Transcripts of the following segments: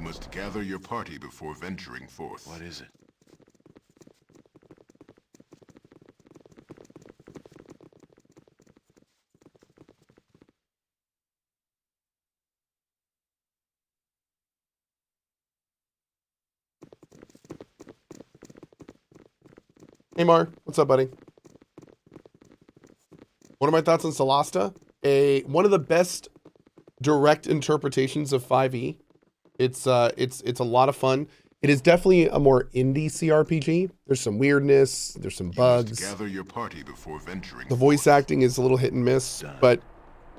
must gather your party before venturing forth. What is it? Hey Mar, what's up, buddy? What are my thoughts on Solasta? One of the best direct interpretations of 5e. It's a lot of fun. It is definitely a more indie CRPG. There's some weirdness, there's some bugs. You must gather your party before venturing The voice forth. acting is a little hit and miss, but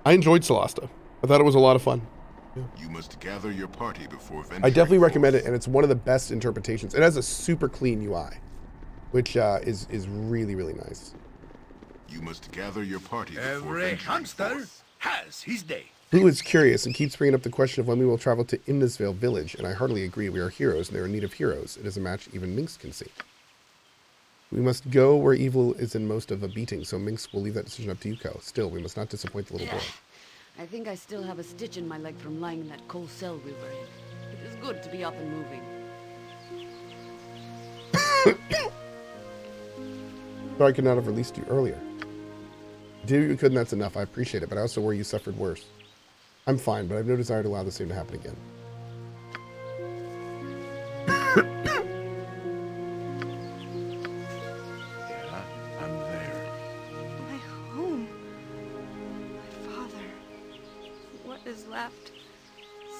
I enjoyed Solasta. I thought it was a lot of fun. Yeah. You must gather your party before venturing I definitely recommend forth. it, and it's one of the best interpretations. It has a super clean UI, which is really, really nice. You must gather your party before Every venturing hamster forth. has his day. Who is curious and keeps bringing up the question of when we will travel to Imnesvale village, and I heartily agree. We are heroes, and they are in need of heroes. It is a match even Minx can see. We must go where evil is in most of a beating, so Minx will leave that decision up to you, Cohh. Still, we must not disappoint the little boy. I think I still have a stitch in my leg from lying in that coal cell we were in. It is good to be up and moving. Sorry I could not have released you earlier. Did what you could, and that's enough. I appreciate it, but I also worry you suffered worse. I'm fine, but I have no desire to allow the same to happen again. Yeah, I'm there. My home. My father. What is left?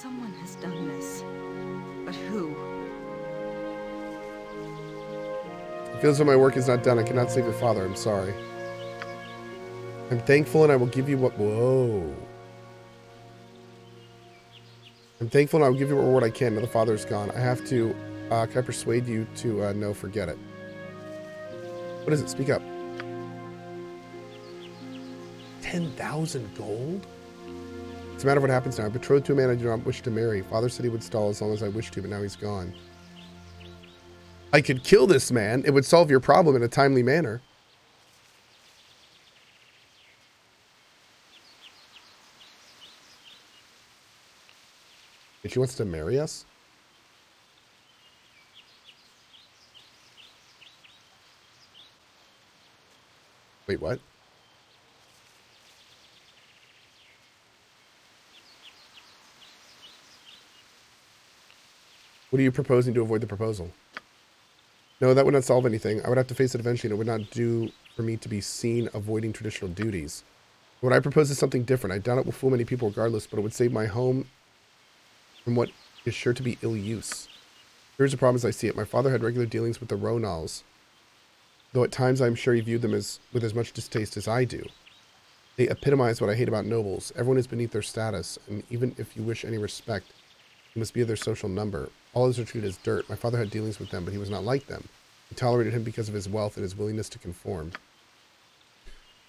Someone has done this. But who? It feels like my work is not done. I cannot save your father. I'm sorry. I'm thankful, and I will give you what... Whoa. I'm thankful, and I will give you what reward I can. Now the father is gone. I have to... can I persuade you to no, forget it? What is it? Speak up. 10,000 gold? It's a matter of what happens now. I'm betrothed to a man I do not wish to marry. Father said he would stall as long as I wished to, but now he's gone. I could kill this man. It would solve your problem in a timely manner. She wants to marry us? Wait, what? What are you proposing to avoid the proposal? No, that would not solve anything. I would have to face it eventually, and it would not do for me to be seen avoiding traditional duties. What I propose is something different. I doubt it will fool many people regardless, but it would save my home from what is sure to be ill use. Here's the problem as I see it. My father had regular dealings with the Ronals, though at times I'm sure he viewed them with as much distaste as I do. They epitomize what I hate about nobles. Everyone is beneath their status, and even if you wish any respect, you must be of their social number. All others are treated as dirt. My father had dealings with them, but he was not like them. He tolerated him because of his wealth and his willingness to conform.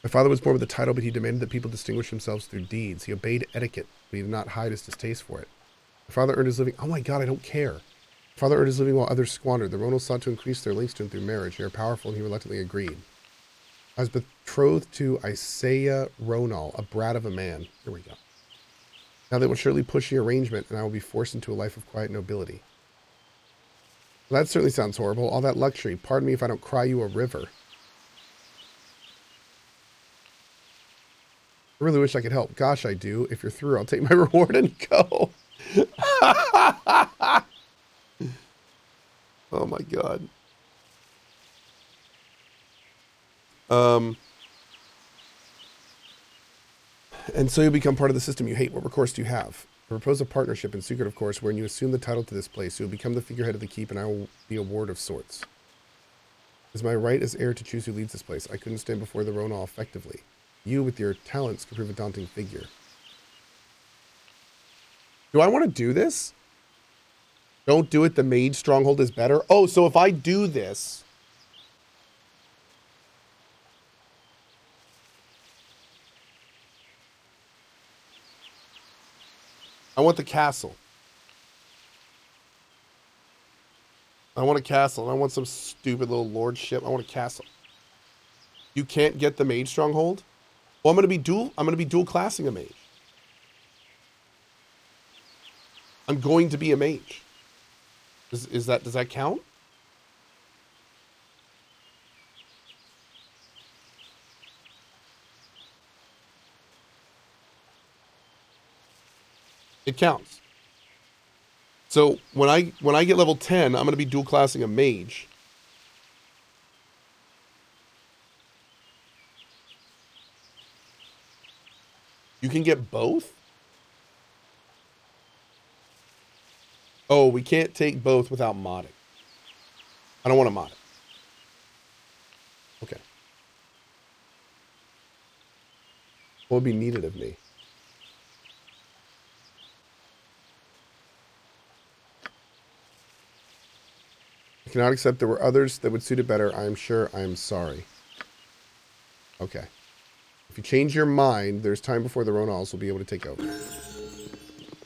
My father was born with a title, but he demanded that people distinguish themselves through deeds. He obeyed etiquette, but he did not hide his distaste for it. My father earned his living. Oh my God, I don't care. My father earned his living while others squandered. The Ronals sought to increase their links to him through marriage. They are powerful, and he reluctantly agreed. I was betrothed to Isaiah Ronal, a brat of a man. Here we go. Now they will surely push the arrangement, and I will be forced into a life of quiet nobility. Well, that certainly sounds horrible. All that luxury. Pardon me if I don't cry you a river. I really wish I could help. Gosh, I do. If you're through, I'll take my reward and go. Oh my God. And so you become part of the system you hate. What recourse do you have? I propose a partnership in secret, of course, wherein you assume the title to this place. You will become the figurehead of the keep, and I will be a ward of sorts. It is my right as heir to choose who leads this place. I couldn't stand before the Ronal effectively. You, with your talents, could prove a daunting figure. Do I want to do this? Don't do it. The mage stronghold is better. Oh, so if I do this... I want the castle. I want a castle. I want some stupid little lordship. I want a castle. You can't get the mage stronghold? Well, I'm going to be dual classing a mage. I'm going to be a mage. Does that count? It counts. So when I get level 10, I'm gonna be dual classing a mage. You can get both? Oh, we can't take both without modding. I don't want to mod it. Okay. What would be needed of me? I cannot accept there were others that would suit it better. I am sure. I am sorry. Okay. If you change your mind, there's time before the Ronals will be able to take over.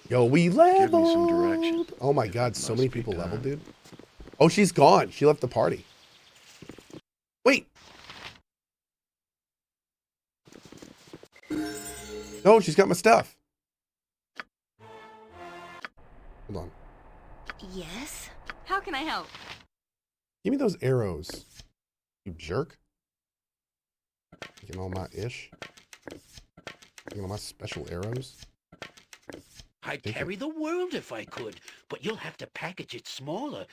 Yo, we leveled. Give me some direction. Oh my if god, it so must many be people done. leveled, dude. Oh, she's gone. She left the party. Wait. No, she's got my stuff. Hold on. Yes? How can I help? Give me those arrows. You jerk. Taking all my ish. Taking all my special arrows. I'd Take carry the world if I could, but you'll have to package it smaller.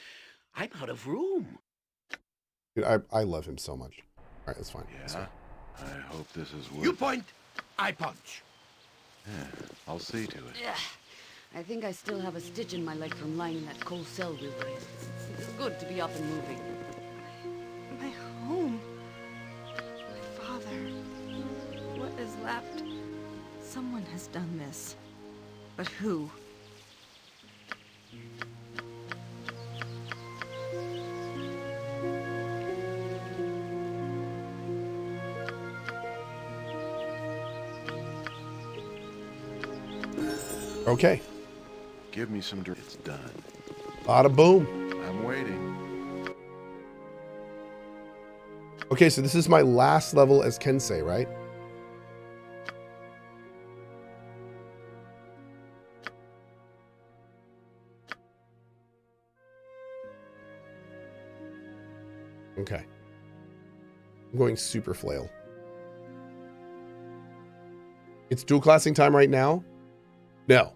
I'm out of room. Dude, I love him so much. Alright, that's fine. That's Yeah. fine. I hope this is worth You it. point, I punch. Yeah, I'll see to it. Ugh. I think I still have a stitch in my leg from lying in that coal cell we were in. It's good to be up and moving. My home. My father. What is left? Someone has done this. But who? Okay. Give me some It's done. Bada boom. I'm waiting. Okay, so this is my last level as Kensei, right? Okay. I'm going super flail. It's dual classing time right now? No.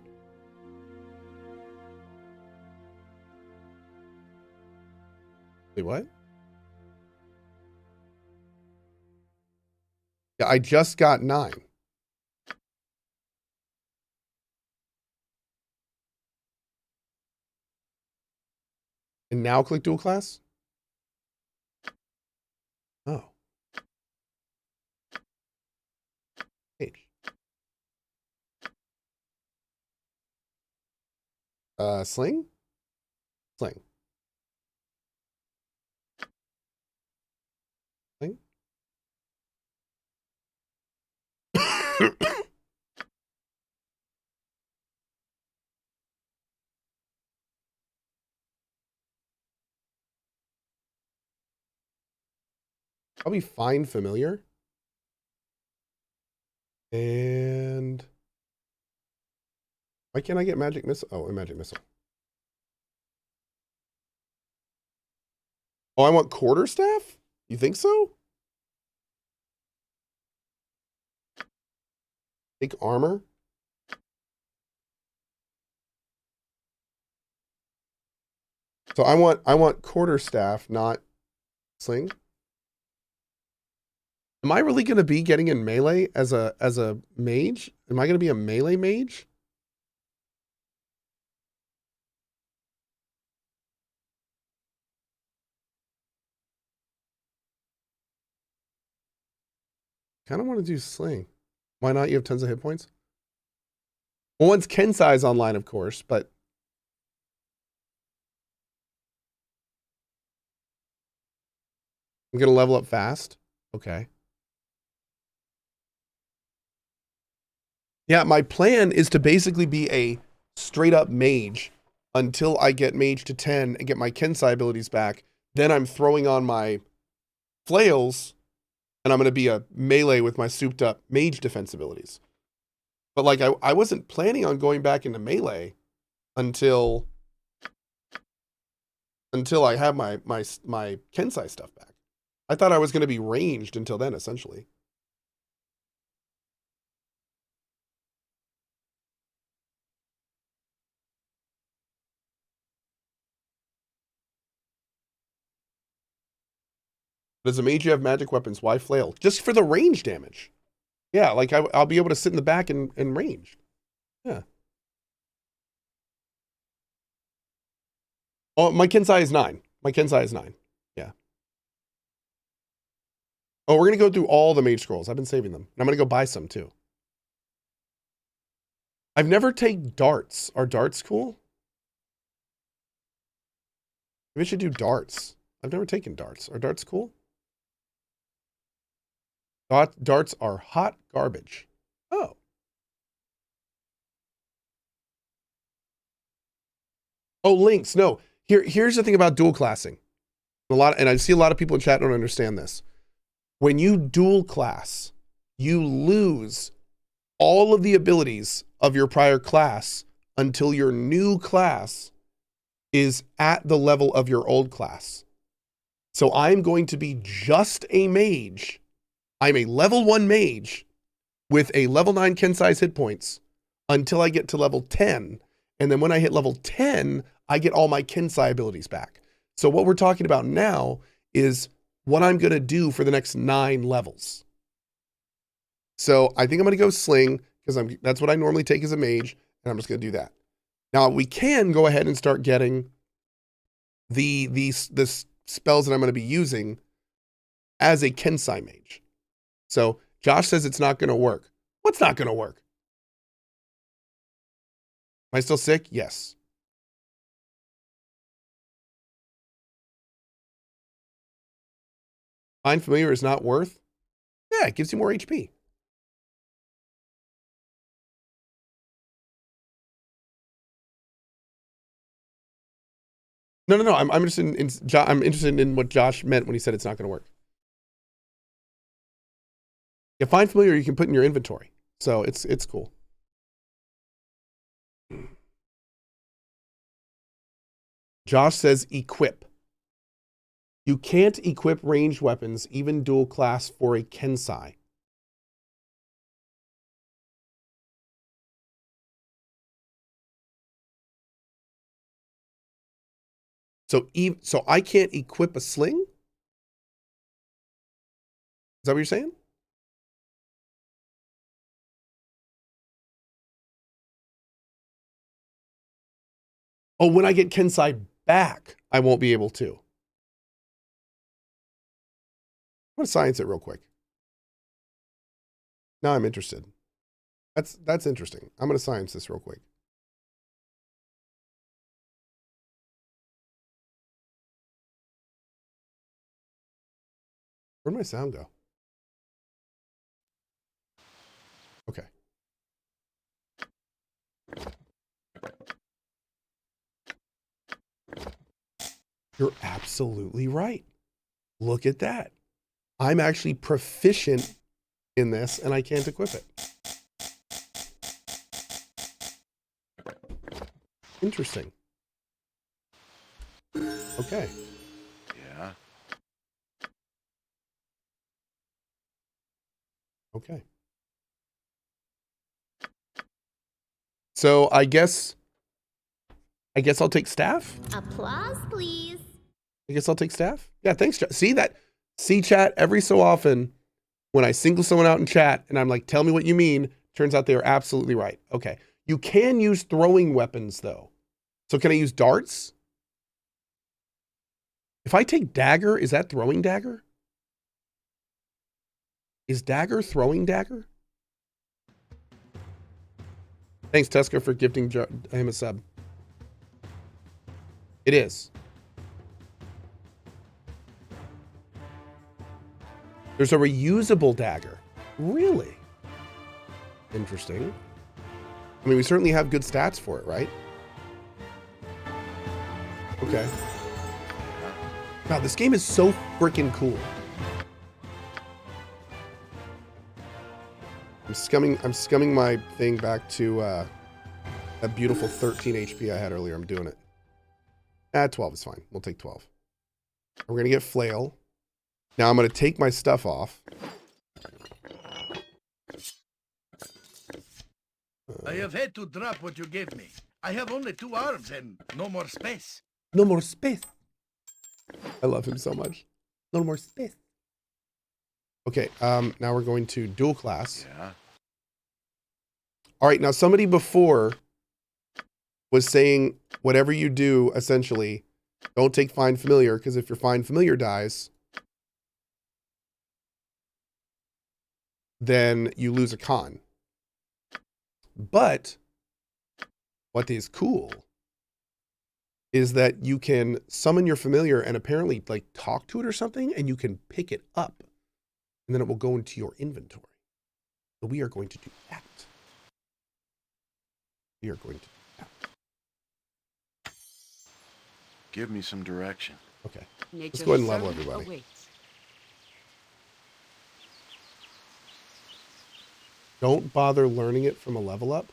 Wait, what? Yeah, I just got 9. And now click dual class? Oh. H. Sling? Sling. Sling? Probably find familiar. And why can't I get magic missile? Oh, a magic missile. Oh, I want quarterstaff? You think so? Take armor. So I want quarterstaff, not sling. Am I really going to be getting in melee as a mage? Am I going to be a melee mage? Kind of want to do sling. Why not? You have tons of hit points. Well, once Kensai's online, of course, but I'm going to level up fast. Okay. Yeah, my plan is to basically be a straight up mage until I get mage to 10 and get my Kensai abilities back. Then I'm throwing on my flails and I'm going to be a melee with my souped up mage defense abilities. But like, I wasn't planning on going back into melee until until I have my Kensai stuff back. I thought I was going to be ranged until then, essentially. Does a mage have magic weapons? Why flail? Just for the range damage. Yeah, like I'll be able to sit in the back and range. Yeah. Oh, my Kensai is 9. My Kensai is 9. Yeah. Oh, we're going to go through all the mage scrolls. I've been saving them. And I'm going to go buy some too. I've never taken darts. Are darts cool? Maybe I should do darts. I've never taken darts. Are darts cool? Darts are hot garbage. Oh. Oh, links. No. Here's the thing about dual classing. And I see a lot of people in chat don't understand this. When you dual class, you lose all of the abilities of your prior class until your new class is at the level of your old class. So I'm going to be just a mage. I'm a level 1 mage with a level 9 Kensai's hit points until I get to level 10. And then when I hit level 10, I get all my Kensai abilities back. So what we're talking about now is what I'm going to do for the next 9 levels. So I think I'm going to go sling because that's what I normally take as a mage, and I'm just going to do that. Now we can go ahead and start getting the spells that I'm going to be using as a Kensai mage. So Josh says it's not going to work. What's not going to work? Am I still sick? Yes. Find familiar is not worth? Yeah, it gives you more HP. No. I'm interested in what Josh meant when he said it's not going to work. Yeah, find familiar you can put in your inventory. So it's cool. Josh says equip. You can't equip ranged weapons, even dual class, for a Kensai. So I can't equip a sling? Is that what you're saying? Oh, when I get Kensai back, I won't be able to. I'm going to science it real quick. Now I'm interested. That's interesting. I'm going to science this real quick. Where'd my sound go? Okay. You're absolutely right. Look at that. I'm actually proficient in this and I can't equip it. Interesting. Okay. Yeah. Okay. So I guess I'll take staff. Applause, please. I guess I'll take staff. Yeah, thanks, chat. See chat every so often when I single someone out in chat and I'm like, tell me what you mean. Turns out they are absolutely right. Okay. You can use throwing weapons though. So can I use darts? If I take dagger, is that throwing dagger? Is dagger throwing dagger? Thanks, Teska, for gifting him a sub. It is. There's a reusable dagger. Really? Interesting. I mean, we certainly have good stats for it, right? Okay. Wow, this game is so freaking cool. I'm scumming my thing back to that beautiful 13 HP I had earlier. I'm doing it. 12 is fine. We'll take 12. We're going to get flail. Now I'm going to take my stuff off. I have had to drop what you gave me. I have only 2 arms and no more space. No more space. I love him so much. No more space. Okay, now we're going to dual class. Yeah. All right, now somebody before was saying whatever you do, essentially, don't take Find Familiar, because if your Find Familiar dies, then you lose a con. But what is cool is that you can summon your familiar and apparently like talk to it or something, and you can pick it up, and then it will go into your inventory. So we are going to do that. We are going to do that. Give me some direction. Okay. Nature's go ahead and level servant everybody. awaits. Don't bother learning it from a level up.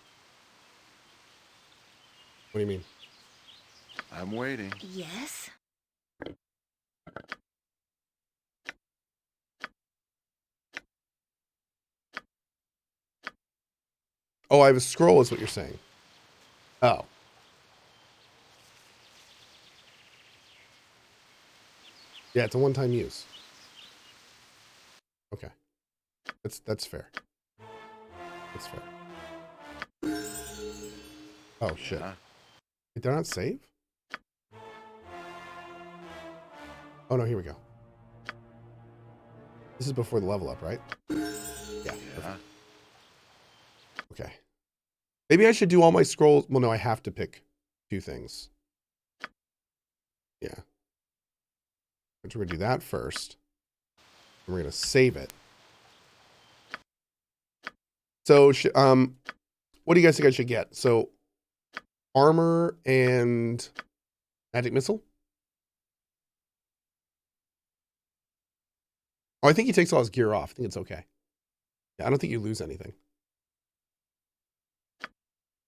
What do you mean? I'm waiting. Yes? Oh, I have a scroll is what you're saying. Oh. Yeah, it's a one-time use. Okay. That's fair. That's fair. Oh, shit. Yeah. Did they not save? Oh, no, here we go. This is before the level up, right? Yeah. Yeah. Perfect. Okay. Maybe I should do all my scrolls. Well, no, I have to pick 2 things. Yeah. We're going to do that first. And we're going to save it. So, what do you guys think I should get? So, armor and magic missile? Oh, I think he takes all his gear off. I think it's okay. Yeah, I don't think you lose anything.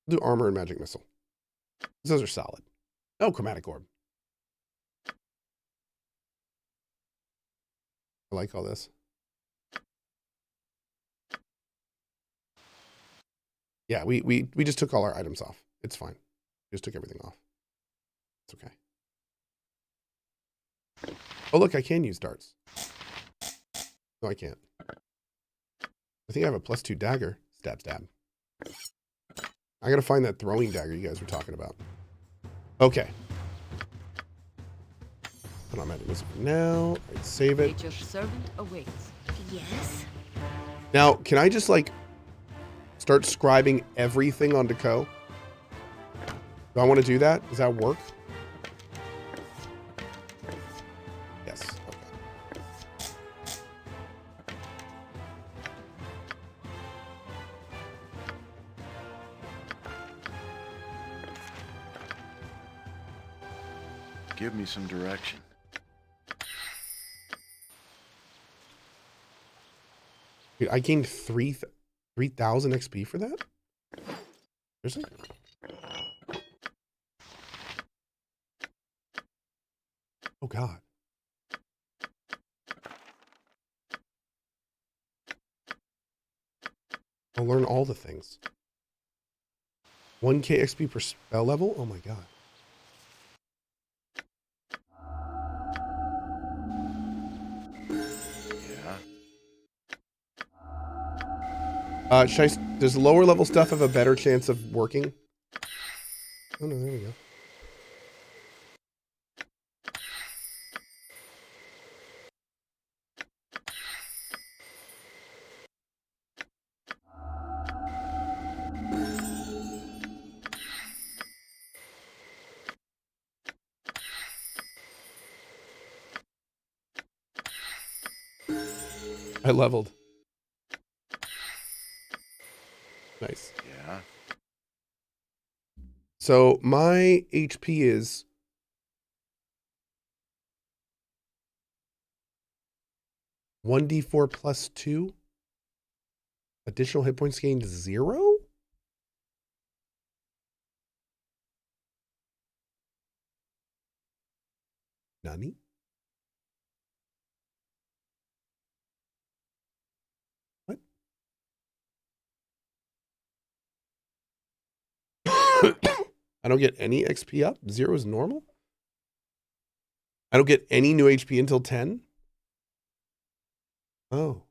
Do armor and magic missile. Those are solid. Oh, chromatic orb. I like all this. Yeah, we just took all our items off. It's fine. We just took everything off. It's okay. Oh, look, I can use darts. No, I can't. I think I have a +2 dagger. Stab, stab. I gotta find that throwing dagger you guys were talking about. Okay. Put on magic missile for now. Right, save it. Nature's servant awaits. Yes? Now, can I just like start scribing everything onto Cohh? Do I want to do that? Does that work? Yes. Okay. Give me some direction. Dude, I gained 3,000 XP for that? Seriously? Oh, God. I'll learn all the things. 1k XP per spell level? Oh, my God. Yeah. Does lower level stuff have a better chance of working? Oh, no, there we go. I leveled. Nice. Yeah. So my HP is 1d4 plus 2. Additional hit points gained 0? Nani? What? I don't get any XP up? 0 is normal? I don't get any new HP until 10? Oh.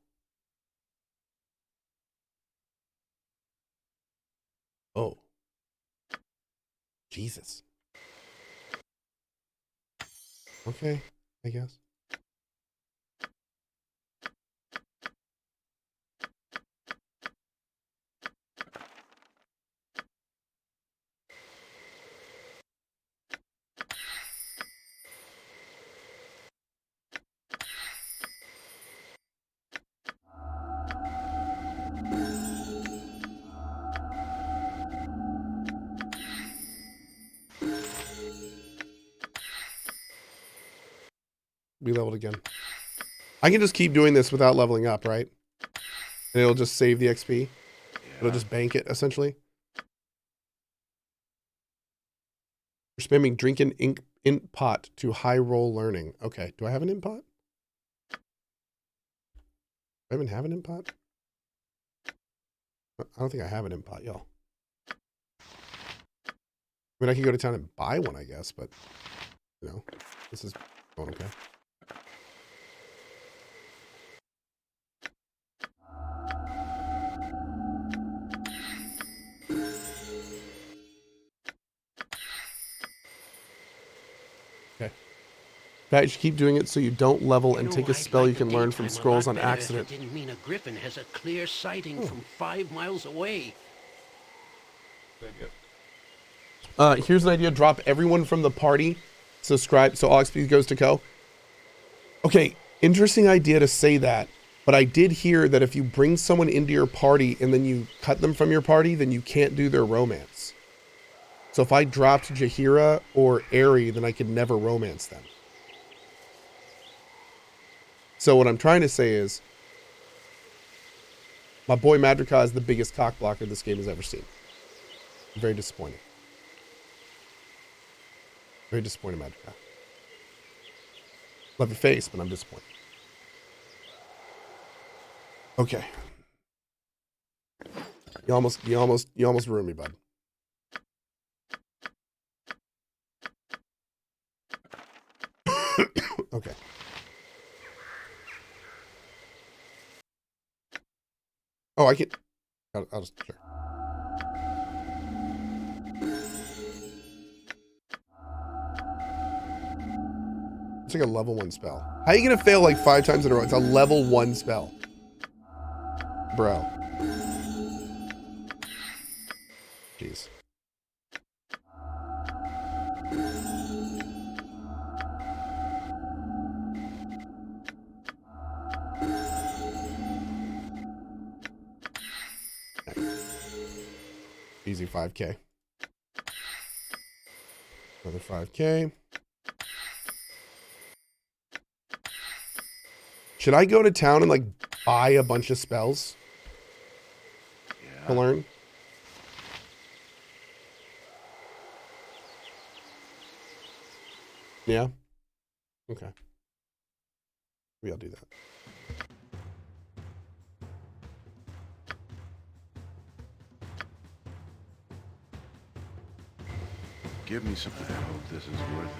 Oh. Jesus. Okay, I guess. We leveled again. I can just keep doing this without leveling up, right? And it'll just save the XP. It'll just bank it, essentially. We're spamming drink an int pot to high roll learning. Okay, do I have an int pot? Do I even have an int pot? I don't think I have an int pot, y'all. I mean, I can go to town and buy one, I guess, but, you know, this is going okay. Okay. Pat, you should keep doing it so you don't level and take a spell you can learn from scrolls on accident. Didn't mean a griffin has a clear sighting from 5 miles away. Here's an idea. Drop everyone from the party. Subscribe. So all XP goes to Cohh. Okay. Interesting idea to say that. But I did hear that if you bring someone into your party and then you cut them from your party, then you can't do their romance. So if I dropped Jaheira or Aerie, then I could never romance them. So what I'm trying to say is, my boy Madrika is the biggest cock blocker this game has ever seen. I'm very disappointed. Very disappointed, Madrika. Love your face, but I'm disappointed. Okay. You almost ruined me, bud. Okay. Oh, I can. I'll just sure. It's like a level 1 spell. How are you gonna fail like 5 times in a row? It's a level 1 spell, bro. Jeez. Easy 5K. Another 5K. Should I go to town and like buy a bunch of spells to learn? Yeah. Okay. Maybe I'll do that. Give me some. I hope this is worth it.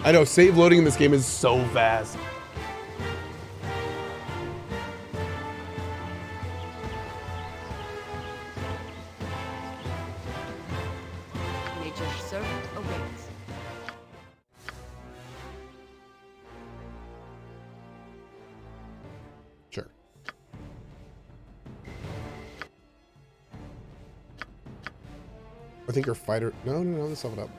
I know, save loading in this game is so fast. Nature's servant awaits. Sure. I think your fighter. No, let's level it up.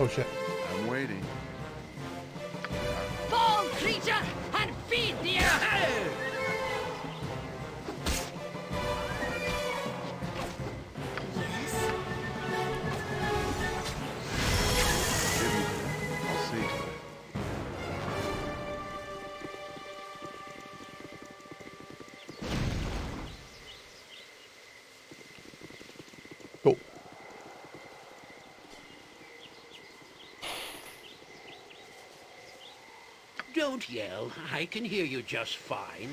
Oh shit. I'm waiting. Fall, creature, and feed the earth! Yes? Don't yell. I can hear you just fine.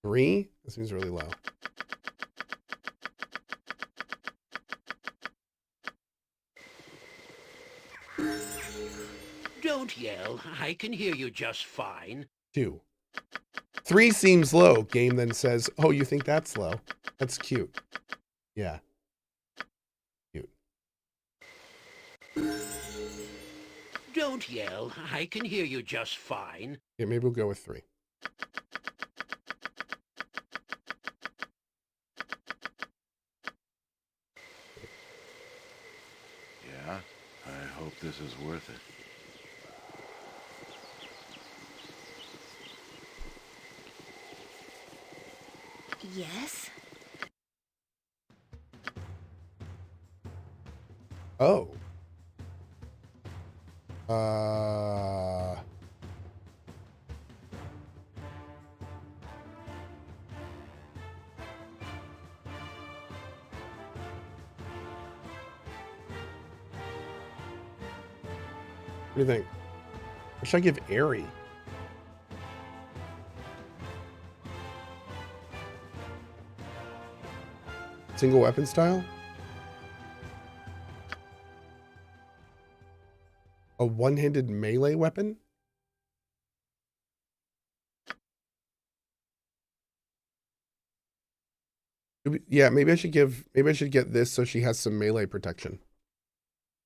3? That seems really low. Don't yell. I can hear you just fine. 2. 3 seems low. Game then says, oh, you think that's low? That's cute. Yeah. Cute. Don't yell. I can hear you just fine. Yeah, maybe we'll go with 3. Yeah, I hope this is worth it. Yes? Oh. What do you think? What should I give Airy? Single weapon style? A one-handed melee weapon? Yeah, maybe I should get this so she has some melee protection.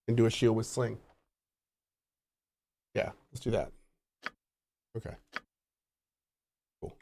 And do a shield with sling. Yeah, let's do that. Okay. Cool.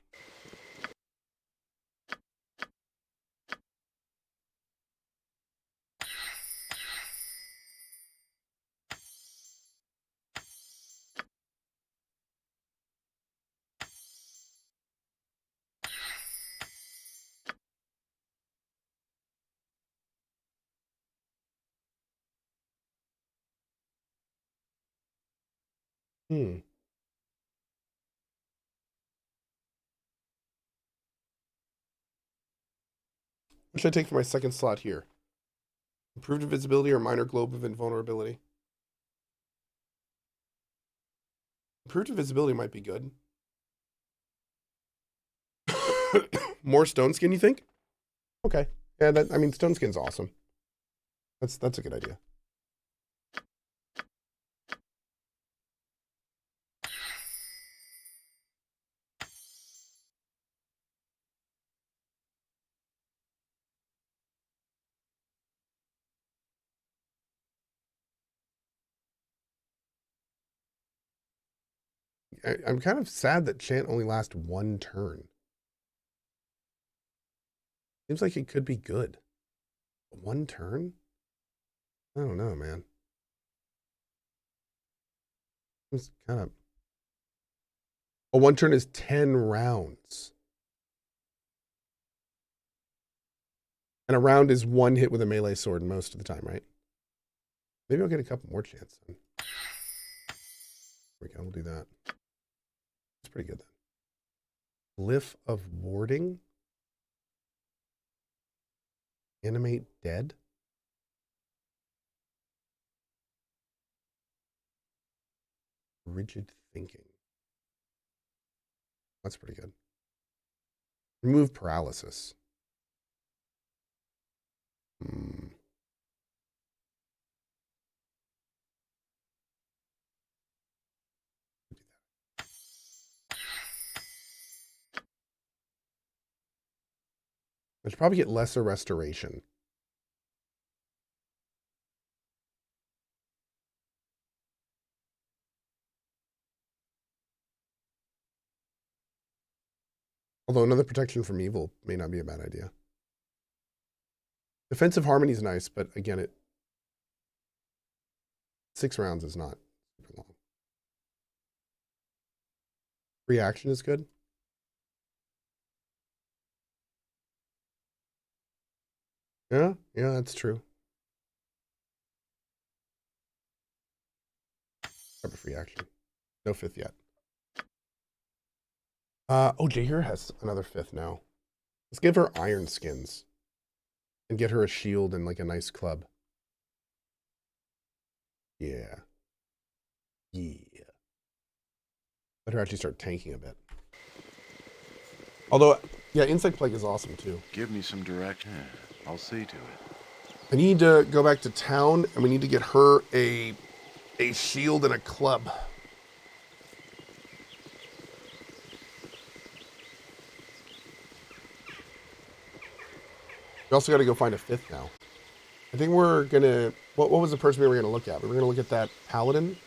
What should I take for my second slot here? Improved invisibility or minor globe of invulnerability? Improved invisibility might be good. More stone skin, you think? Okay. Yeah, I mean, stone skin's awesome. That's a good idea. I'm kind of sad that Chant only lasts 1 turn. Seems like it could be good. 1 turn? I don't know, man. It's kind of... Oh, 1 turn is 10 rounds. And a round is 1 hit with a melee sword most of the time, right? Maybe I'll get a couple more chances then. There we go, we'll do that. That's pretty good then. Glyph of warding. Animate dead. Rigid thinking. That's pretty good. Remove paralysis. I should probably get lesser restoration. Although another protection from evil may not be a bad idea. Defensive harmony is nice, but again, 6 rounds is not super long. Reaction is good. Yeah, that's true. Grab a free action. No 5th yet. Oh, Jaeger has another 5th now. Let's give her iron skins. And get her a shield and like a nice club. Yeah. Yeah. Better actually start tanking a bit. Although, yeah, insect plague is awesome too. Give me some direction. I'll see to it. I need to go back to town, and we need to get her a shield and a club. We also got to go find a fifth now. I think we're gonna. What was the person we were gonna look at? We were gonna look at that paladin.